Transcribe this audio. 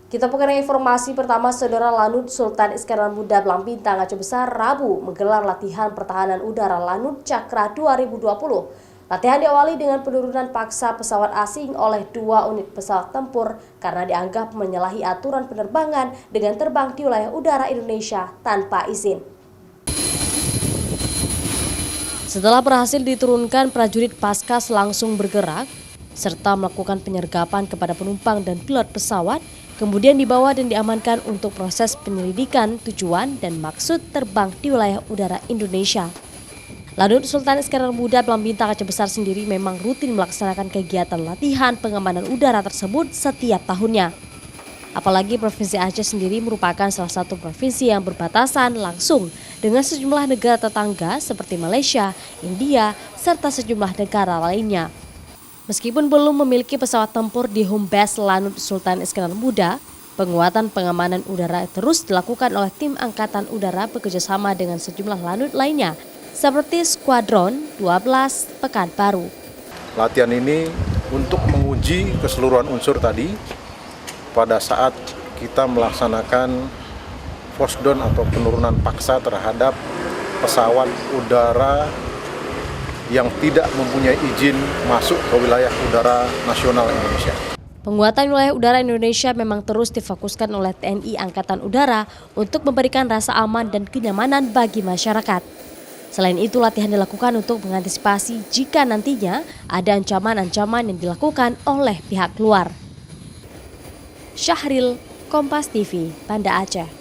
Kita mengenai informasi pertama, Saudara. Lanut Sultan Iskandar Muda Belang Bintang Aceh Besar Rabu menggelar latihan pertahanan udara Lanut Cakra 2020. Latihan diawali dengan penurunan paksa pesawat asing oleh 2 unit pesawat tempur karena dianggap menyalahi aturan penerbangan dengan terbang di wilayah udara Indonesia tanpa izin. Setelah berhasil diturunkan, prajurit Paskas langsung bergerak serta melakukan penyergapan kepada penumpang dan pilot pesawat, kemudian dibawa dan diamankan untuk proses penyelidikan tujuan dan maksud terbang di wilayah udara Indonesia. Lanut Sultan Iskandar Muda Belang Bintang Aceh Besar sendiri memang rutin melaksanakan kegiatan latihan pengamanan udara tersebut setiap tahunnya. Apalagi Provinsi Aceh sendiri merupakan salah satu provinsi yang berbatasan langsung dengan sejumlah negara tetangga seperti Malaysia, India, serta sejumlah negara lainnya. Meskipun belum memiliki pesawat tempur di home base Lanut Sultan Iskandar Muda, penguatan pengamanan udara terus dilakukan oleh tim Angkatan Udara bekerjasama dengan sejumlah lanut lainnya, seperti Skuadron 12 Pekanbaru. Latihan ini untuk menguji keseluruhan unsur tadi pada saat kita melaksanakan force down atau penurunan paksa terhadap pesawat udara yang tidak mempunyai izin masuk ke wilayah udara nasional Indonesia. Penguatan wilayah udara Indonesia memang terus difokuskan oleh TNI Angkatan Udara untuk memberikan rasa aman dan kenyamanan bagi masyarakat. Selain itu, latihan dilakukan untuk mengantisipasi jika nantinya ada ancaman-ancaman yang dilakukan oleh pihak luar. Syahril, Kompas TV, Banda Aceh.